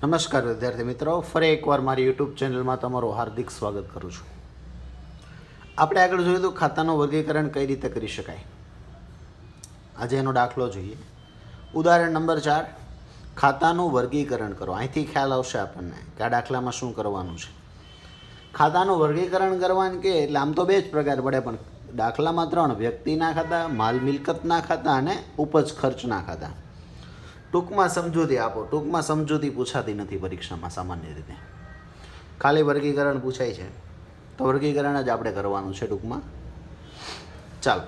નમસ્કાર વિદ્યાર્થી મિત્રો, ફરી એકવાર મારી યુટ્યુબ ચેનલમાં તમારું હાર્દિક સ્વાગત કરું છું. આપણે આગળ જોયું હતું ખાતાનું વર્ગીકરણ કઈ રીતે કરી શકાય. આજે એનો દાખલો જોઈએ. ઉદાહરણ નંબર 4, ખાતાનું વર્ગીકરણ કરો. અહીંથી ખ્યાલ આવશે આપણને કે આ દાખલામાં શું કરવાનું છે. ખાતાનું વર્ગીકરણ કરવાનું કે એટલે આમ તો બે જ પ્રકાર પડે, પણ દાખલામાં 3: વ્યક્તિના ખાતા, માલ મિલકતના ખાતા અને ઉપજ ખર્ચના ખાતા. ટૂંકમાં સમજૂતી આપો. ટૂંકમાં સમજૂતી પૂછાતી નથી પરીક્ષામાં સામાન્ય રીતે, ખાલી વર્ગીકરણ પૂછાય છે. તો વર્ગીકરણ જ આપણે કરવાનું છે ટૂંકમાં. ચાલો,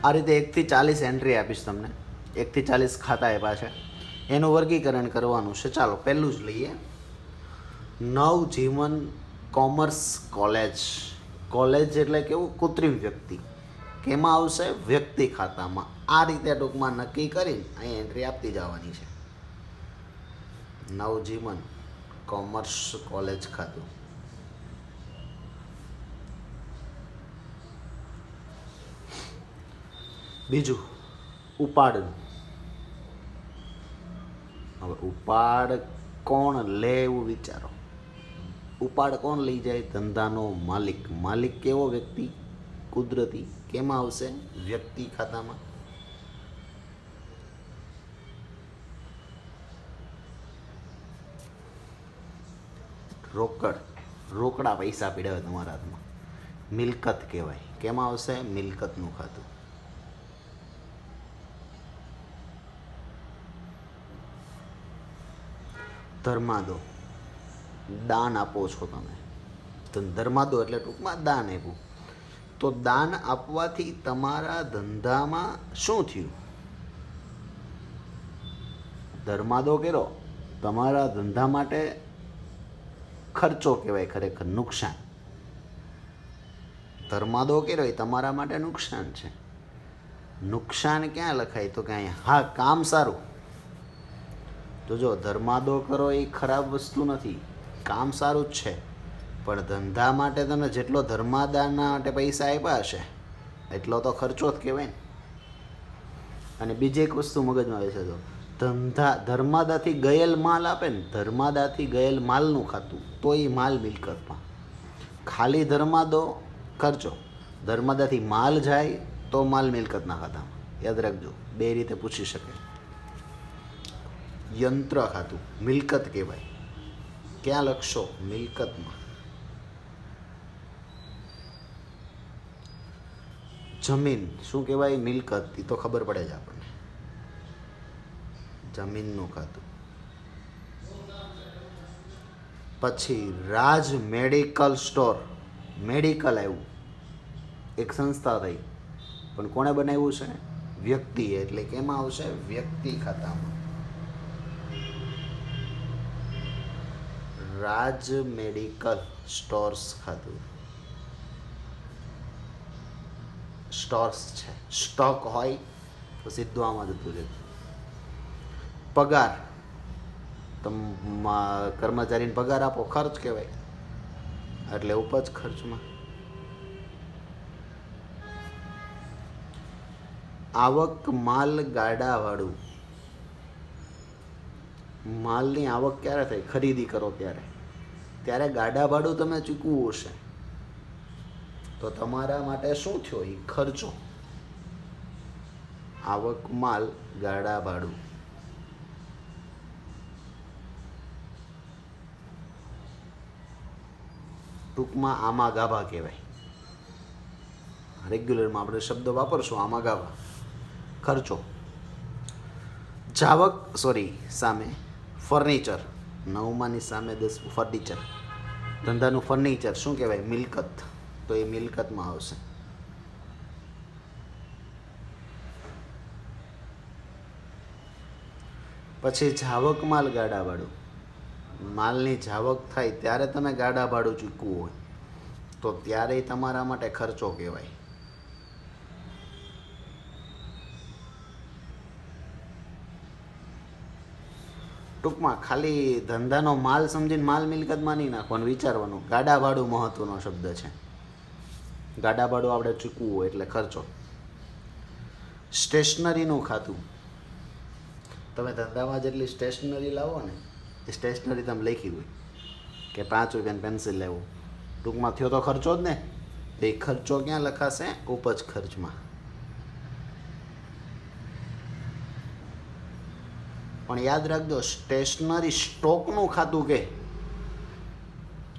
આ રીતે 1 થી 40 એન્ટ્રી આપીશ તમને. 1 થી 40 ખાતા આપ્યા છે, એનું વર્ગીકરણ કરવાનું છે. ચાલો, પહેલું જ લઈએ. નવજીવન કોમર્સ કોલેજ. કોલેજ એટલે કેવું? કૃત્રિમ વ્યક્તિ. કેમાં આવશે? વ્યક્તિ ખાતામાં. આ રીતે ટૂંકમાં નક્કી કરીને અહીં એન્ટ્રી આપતી જવાની છે. નવજીવન કોમર્સ કોલેજ ખાતું. બીજું, ઉપાડ. હવે ઉપાડ કોણ લે એવું વિચારો. ઉપાડ કોણ લઈ જાય? ધંધાનો માલિક. માલિક કેવો? વ્યક્તિ, કુદરતી. કેમાં આવશે? વ્યક્તિ ખાતામાં. રોકડ, રોકડા પૈસા પીડ્યા હોય તમારા હાથમાં, મિલકત કહેવાય. કેમાં આવશે? મિલકતનું ખાતું. ધર્માદો, દાન આપો છો તમે. તો ધર્માદો એટલે ટૂંકમાં દાન આપ્યું. તો દાન આપવાથી તમારા ધંધામાં શું થયું? ધર્માદો કર્યો, તમારા ધંધા માટે ખર્ચો કહેવાય, ખરેખર નુકસાન. ધર્માદો કર્યો એ તમારા માટે નુકસાન છે. નુકસાન ક્યાં લખાય? તો કે અહીંયા. હા, કામ સારું. તો જો ધર્માદો કરો એ ખરાબ વસ્તુ નથી, કામ સારું જ છે. પણ ધંધા માટે તમે જેટલો ધર્માદાના માટે પૈસા આપ્યા હશે એટલો તો ખર્ચો જ કહેવાય ને. અને બીજી એક વસ્તુ મગજમાં આવે છે, તો ધર્માદાથી ગયેલ માલ આપે ને, ધર્માદાથી ગયેલ માલનું ખાતું, તો એ માલ મિલકતમાં. ખાલી ધર્માદો ખર્ચો, ધર્માદાથી માલ જાય તો માલ મિલકતના ખાતામાં. યાદ રાખજો, બે રીતે પૂછી શકે. યંત્ર ખાતું, મિલકત કહેવાય. ક્યાં લખશો? મિલકતમાં. જમીન શું કહેવાય? મિલકત. એ તો ખબર પડે છે આપણને. જમીનનું ખાતું. પછી રાજ મેડિકલ સ્ટોર. મેડિકલ આવ્યું, એક સંસ્થા થઈ, પણ કોણે બનાવ્યું છે? વ્યક્તિએ. એટલે કેમાં આવશે? વ્યક્તિ ખાતામાં. રાજ મેડિકલ સ્ટોર્સ ખાતું. સ્ટોર્સ છે, સ્ટોક હોય તો સીધું આમાં જતું રહે. પગાર, કર્મચારીને પગાર આપો, ખર્ચ કહેવાય, એટલે ઉપજ ખર્ચમાં. આવક, માલ, ગાડા ભાડું. માલની આવક ક્યારે થાય? ખરીદી કરો ત્યારે ગાડા ભાડું તમે ચૂકવવું હશે, તો તમારા માટે શું થયો? એ ખર્ચો. આવક, માલ, ગાડા ભાડું. ટૂંકમાં આમાં ગાભા કહેવાય. રેગ્યુલરમાં આપણે શબ્દ વાપરશું, આમાં ગાભા. ખર્ચો. જાવક સામે ફર્નિચર. 9માની સામે 10 ફર્નિચર. ધંધાનું ફર્નિચર શું કહેવાય? મિલકત. તો એ મિલકતમાં આવશે. પછી જાવક, માલ, ગાડા ભાડું. માલની જાવક થાય ત્યારે તમે ગાડા ભાડું ચૂકવું હોય તો ત્યારે તમારા માટે ખર્ચો કહેવાય. ટૂંકમાં ખાલી ધંધાનો માલ સમજીને માલ મિલકતમાં નહીં નાખવાનું, વિચારવાનું. ગાડા ભાડું મહત્વનો શબ્દ છે. ગાડા ભાડું આપણે ચૂકવું હોય એટલે ખર્ચો. સ્ટેશનરીનું ખાતું. તમે ધંધામાં જેટલી સ્ટેશનરી લાવો ને એ સ્ટેશનરી તમે લખી હોય કે 5 રૂપિયાની પેન્સિલ લેવું, ટૂંકમાં થયો તો ખર્ચો જ ને. એ ખર્ચો ક્યાં લખાશે? ઉપજ ખર્ચમાં. પણ યાદ રાખજો, સ્ટેશનરી સ્ટોકનું ખાતું કે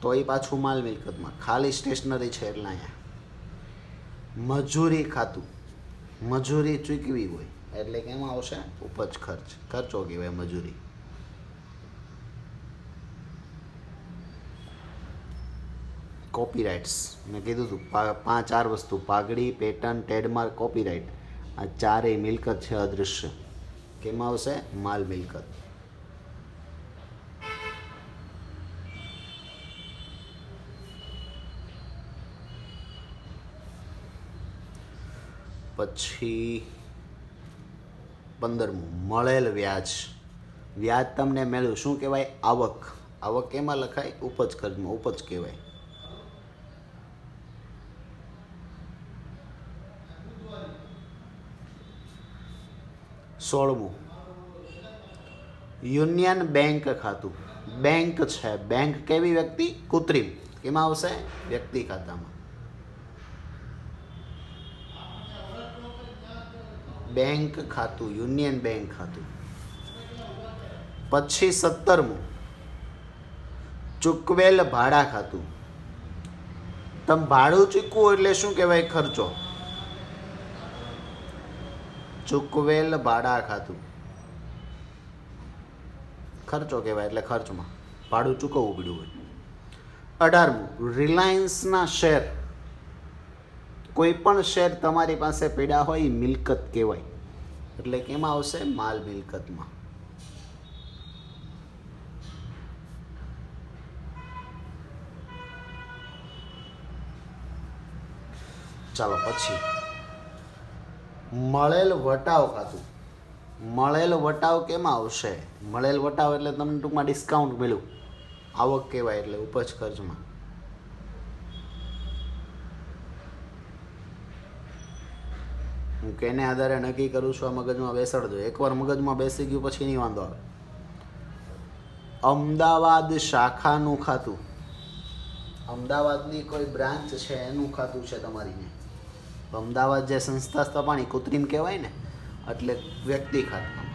તો એ પાછું માલ મિલકતમાં. ખાલી સ્ટેશનરી છે એટલે અહીંયા મજૂરી ખાતું, મજૂરી ચૂકવી હોય એટલે કે એમાં આવશે ઉપજ ખર્ચ. ખર્ચો કહેવાય મજૂરી. કોપીરાઇટ્સ મેં કીધું હતું 4 વસ્તુ: પાઘડી, પેટર્ન, ટ્રેડમાર્ક, કોપીરાઇટ. આ ચારેય મિલકત છે અદૃશ્ય. કેમાં આવશે? માલ મિલકત. પછી 15મું મળેલ વ્યાજ. વ્યાજ તમને મળ્યું શું કહેવાય? આવક. આવક કેમાં લખાય? ઉપજ ખર્ચમાં. ઉપજ કહેવાય. સોળમું યુનિયન બેંક ખાતું. બેંક છે. બેંક કેવી વ્યક્તિ? કૃત્રિમ. કેમાં આવશે? વ્યક્તિ ખાતામાં. બેંક ખાતું, યુનિયન બેંક ખાતું. પછી 17મું ચૂકવેલ ભાડા ખાતું. તમે ભાડું ચૂકવો એટલે શું કહેવાય? ખર્ચો. ચૂકવેલ ભાડા ખાતું ખર્ચો કહેવાય એટલે ખર્ચમાં ભાડું ચૂકવવું પડ્યું હોય. 18મું રિલાયન્સના શેર. કોઈ પણ શેર તમારી પાસે પડ્યા હોય એ મિલકત કહેવાય એટલે કેમાં આવશે? માલ મિલકતમાં. ચાલો પછી મળેલ વટાવ ખાતું. મળેલ વટાવ કેમાં આવશે? મળેલ વટાવ એટલે તમને ટૂંકમાં ડિસ્કાઉન્ટ મળ્યું. આવક કહેવાય એટલે ઉપજ ખર્ચમાં. હું કેને આધારે નક્કી કરું છું આ મગજમાં બેસાડજો. એકવાર મગજમાં બેસી ગયું પછી નહીં વાંધો આવે. અમદાવાદ શાખાનું ખાતું. અમદાવાદની કોઈ બ્રાન્ચ છે એનું ખાતું છે તમારી. અમદાવાદ જે સંસ્થા સ્થાપણી કૃત્રિમ કહેવાય ને એટલે વ્યક્તિ ખાતામાં.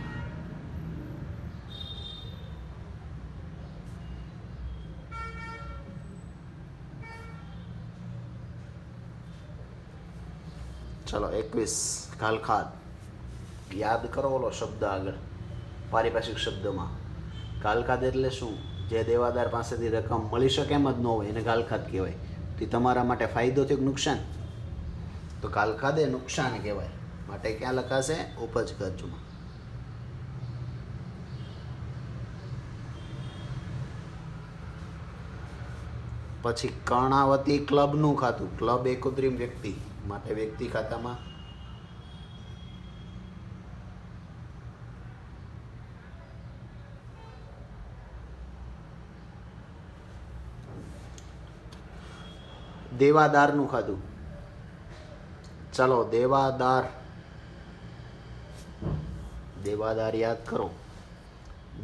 ચલો 21 ગાલખાદ. યાદ કરો ઓલો શબ્દ આગળ પારિભાષિક શબ્દમાં. ગાલખાદ એટલે શું? જે દેવાદાર પાસેથી રકમ મળી શકે એમ જ ન હોય એને ગાલખાદ કહેવાય. તે તમારા માટે ફાયદો થયો કે નુકસાન? તો ગાલખાદ એ નુકસાન કહેવાય. માટે ક્યાં લખાશે? ઉપજ ખર્ચમાં. પછી કર્ણાવતી ક્લબનું ખાતું. ક્લબ એ કૃત્રિમ વ્યક્તિ માટે વ્યક્તિ ખાતામાં. દેવાદારનું ખાતું. ચાલો દેવાદાર. દેવાદાર યાદ કરો.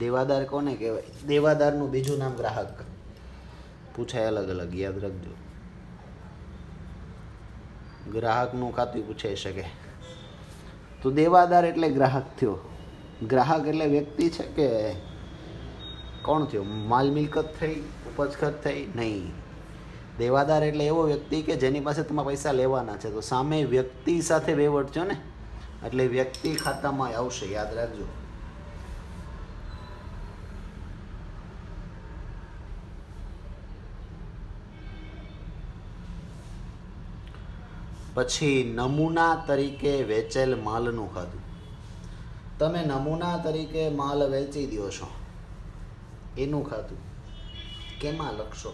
દેવાદાર કોને કહેવાય? દેવાદારનું બીજું નામ ગ્રાહક. પૂછાય અલગ અલગ, યાદ રાખજો. ગ્રાહકનું ખાતું પૂછાઈ શકે. તો દેવાદાર એટલે ગ્રાહક થયો. ગ્રાહક એટલે વ્યક્તિ છે કે કોણ થયો? માલ મિલકત થઈ? ઉપજ ખર્ચ થઈ? નહીં. દેવાદાર એટલે એવો વ્યક્તિ કે જેની પાસે તમારે પૈસા લેવાના છે તો સામે વ્યક્તિ સાથે વહીવટ થયો ને એટલે વ્યક્તિ ખાતામાં આવશે. યાદ રાખજો. પછી નમૂના તરીકે વેચેલ માલનું ખાતું. તમે નમૂના તરીકે માલ વેચી દો છો એનું ખાતું કેમાં લખશો?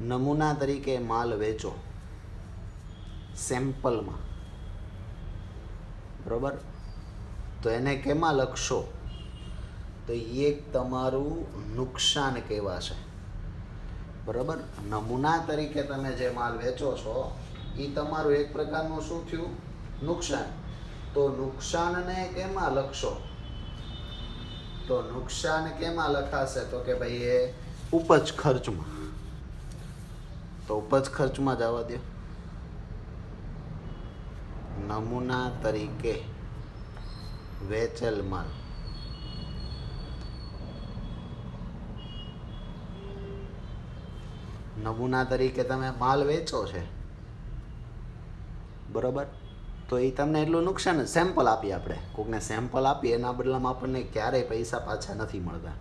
નમૂના તરીકે માલ વેચો સેમ્પલમાં, બરોબર? તો એને કેમાં લખશો? તો એ તમારું નુકસાન કહેવાશે, બરાબર? નમૂના તરીકે તમે જે માલ વેચો છો એ તમારું એક પ્રકારનું શું થયું? નુકસાન. તો નુકસાનને કેમાં લખશો? તો નુકસાન કેમાં લખાશે? તો કે ભાઈ એ ઉપજ ખર્ચમાં. તો ઉપજ ખર્ચમાં જવા દો. નમૂના તરીકે વેચેલ માલ. નમૂના તરીકે તમે માલ વેચો છે, બરોબર? તો એ તમને એટલું નુકસાન, સેમ્પલ આપીએ આપણે, કોકને સેમ્પલ આપીએ એના બદલામાં આપણને ક્યારેય પૈસા પાછા નથી મળતા.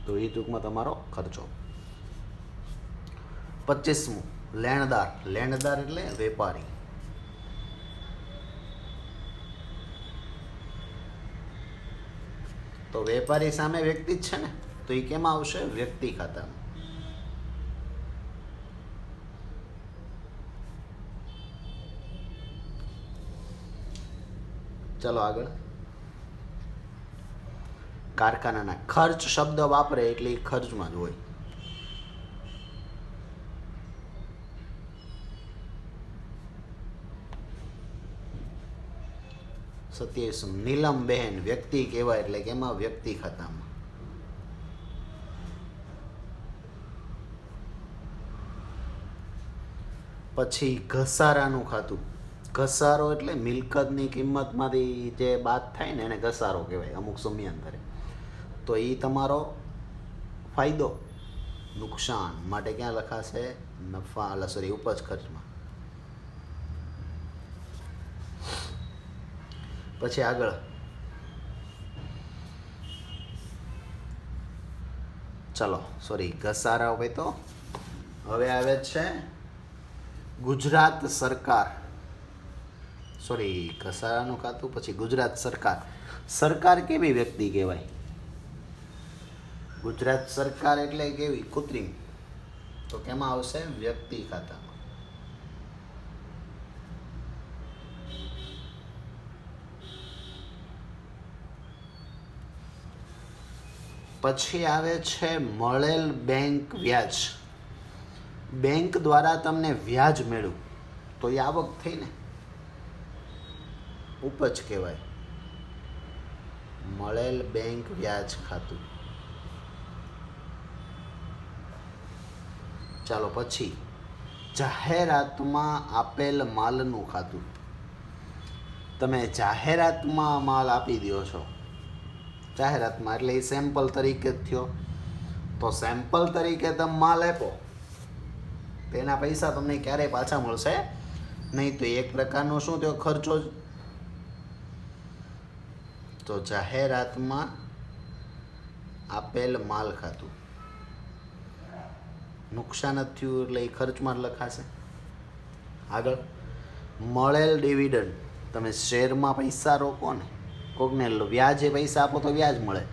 તો એ ટૂંકમાં તમારો ખર્ચો. 25મું, લેણદાર. લેણદાર એટલે વેપારી. તો વેપારી સામે વ્યક્તિ જ છે ને, તો એ કેમાં આવશે? વ્યક્તિ ખાતામાં. ચલો આગળ. કારખાનાના ખર્ચ શબ્દ વાપરે એટલે એ ખર્ચમાં જ હોય. સત્યાવીસ, નીલમબેન વ્યક્તિ કહેવાય એટલે કે એમાં વ્યક્તિ ખાતામાં. પછી ઘસારાનું ખાતું. ઘસારો એટલે મિલકતની કિંમતમાંથી જે બાદ થાય ને એને ઘસારો કહેવાય અમુક સમયાંતરે. તો એ તમારો ફાયદો. નુકસાન માટે ક્યાં લખાશે? નફા, સોરી, ઉપજ ખર્ચમાં. પછી આગળ ચલો, સોરી, ઘસારા હોય તો હવે આવે છે ગુજરાત સરકાર. સોરી, ઘસારાનું ખાતું, પછી ગુજરાત સરકાર. સરકાર કેવી વ્યક્તિ કહેવાય? ગુજરાત સરકાર એટલે કેવી? કૃત્રિમ. તો કેમાં આવશે? વ્યક્તિ ખાતામાં. પછી આવે છે મળેલ બેંક વ્યાજ. બેંક દ્વારા તમને વ્યાજ મળ્યું તો એ આવક થઈ ને, ઉપજ કહેવાય. મળેલ બેંક વ્યાજ ખાતું. ચાલો પછી જાહેરાતમાં આપેલ માલનું ખાતું. તમે જાહેરાતમાં માલ આપી દો છો, જાહેરાતમાં એટલે એ સેમ્પલ તરીકે જ થયો. તો સેમ્પલ તરીકે તમે માલ આપો તો એના પૈસા તમને ક્યારેય પાછા મળશે નહીં. તો એક પ્રકારનો શું થયો? ખર્ચો જ. તો જાહેરાતમાં આપેલ માલ ખાતું. નુકસાન જ થયું એટલે એ ખર્ચમાં જ લખાશે. આગળ મળેલ ડિવિડન્ડ. તમે શેરમાં પૈસા રોકો ને, કોકને વ્યાજે પૈસા આપો તો વ્યાજ મળે.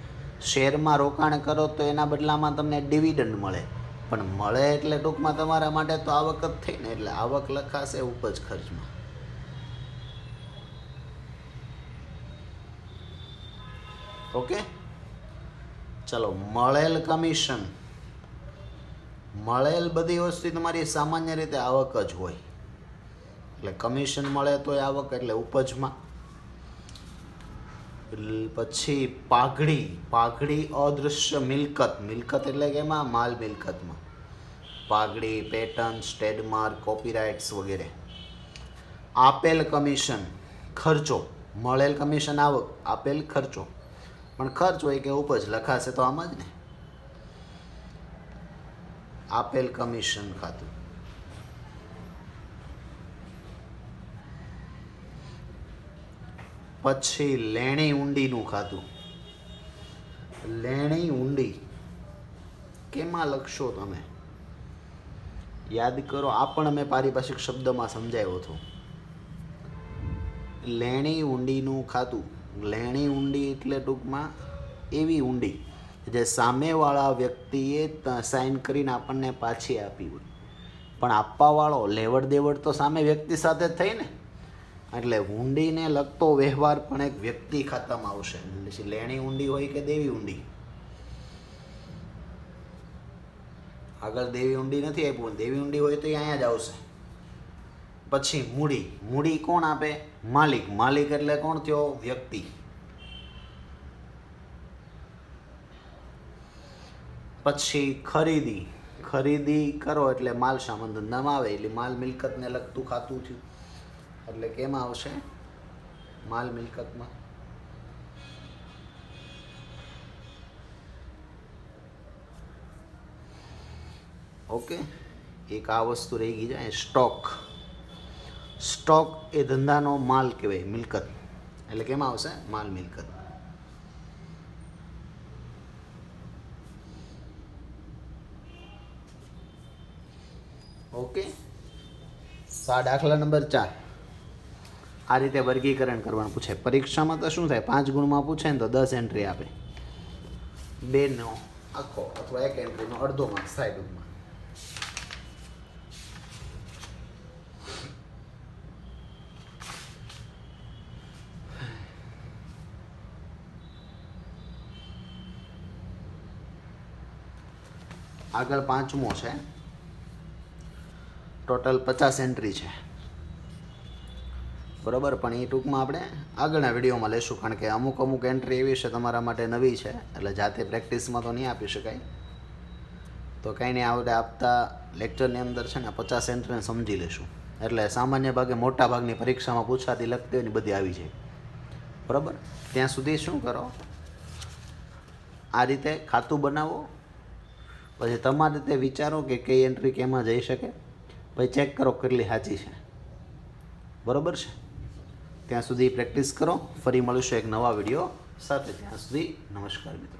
શેરમાં રોકાણ કરો તો એના બદલામાં તમને ડિવિડન્ડ મળે. પણ મળે એટલે ટૂંકમાં તમારા માટે તો આવક જ થઈ ને, એટલે આવક લખાશે ઉપજ ખર્ચમાં. ઓકે, ચલો. મળેલ કમિશન. મળેલ બધી વસ્તુ તમારી સામાન્ય રીતે આવક જ હોય, એટલે કમિશન મળે તો આવક, એટલે ઉપજમાં. પછી પાઘડી. પાઘડી અદૃશ્ય મિલકત. મિલકત એટલે કે એમાં માલ મિલકતમાં. પાઘડી, પેટર્ન્સ, ટ્રેડમાર્ક, કોપીરાઇટ્સ વગેરે. આપેલ કમિશન ખર્ચો. મળેલ કમિશન આવક, આપેલ ખર્ચો. પણ ખર્ચ હોય કે ઉપજ લખાશે તો આમ જ ને, આપેલ કમિશન ખાતું. પછી લેણી ઊંડીનું ખાતું. લેણી ઊંડી કેમાં લખશો તમે? યાદ કરો, આ પણ મેં પારિભાષિક શબ્દમાં સમજાવ્યો હતો. લેણી ઊંડીનું ખાતું. લેણી ઊંડી એટલે ટૂંકમાં એવી ઊંડી જે સામેવાળા વ્યક્તિએ સાઇન કરીને આપણને પાછી આપી હોય, પણ આપવાવાળો, લેવડ દેવડ તો સામે વ્યક્તિ સાથે જ થઈ ને, એટલે ઊંડીને લગતો વ્યવહાર પણ એક વ્યક્તિ ખાતામાં આવશે. પછી લેણી ઊંડી હોય કે દેવી ઊંડી. આગળ દેવી ઊંડી નથી આપ્યું, દેવી ઊંડી હોય તો એ અહીંયા જ આવશે. પછી મૂડી, મૂડી કોણ આપે? માલિક. માલિક એટલે કોણ થયો? વ્યક્તિ. પછી ખરીદી, ખરીદી કરો એટલે માલ સામાન ધંધામાં આવે, એટલે માલ મિલકતને લગતું ખાતું થયું, એટલે કેમાં આવશે? માલ મિલકતમાં. ઓકે, એક આ વસ્તુ રહી ગઈ જાય, સ્ટોક. સ્ટોક એ ધંધાનો માલ કહેવાય, મિલકત, એટલે કેમાં આવશે? માલ મિલકત. ઓકે, દાખલા નંબર 4. આ રીતે વર્ગીકરણ કરવાનું પૂછે. પરીક્ષામાં તો શું થાય, 5 ગુણમાં પૂછે ને તો 10 એન્ટ્રી આપે, 2નો આખો અથવા 1 એન્ટ્રીનો અડધો માર્ક્સ થાય ટૂંકમાં. આગળ 5મો છે, ટોટલ 50 એન્ટ્રી છે, બરાબર. પણ એ ટૂંકમાં આપણે આગળના વિડીયોમાં લેશું, કારણ કે અમુક એન્ટ્રી એવી છે તમારા માટે નવી છે, એટલે જાતે પ્રેક્ટિસમાં તો નહીં આપી શકાય. તો કંઈ નહીં, આપણે આપતા લેક્ચરની અંદર છે ને 50 એન્ટ્રીને સમજી લેશું, એટલે સામાન્ય ભાગે મોટા ભાગની પરીક્ષામાં પૂછાતી લખતી હોય ને બધી આવી જાય, બરાબર. ત્યાં સુધી શું કરો, આ રીતે ખાતું બનાવો, પછી તમારી રીતે વિચારો કે કઈ એન્ટ્રી કેમાં જઈ શકે, પછી ચેક કરો કેટલી સાચી છે, બરાબર છે. ત્યાં સુધી પ્રેક્ટિસ કરો. ફરી મળીશું એક નવા વિડીયો સાથે. ત્યાં સુધી નમસ્કાર મિત્રો.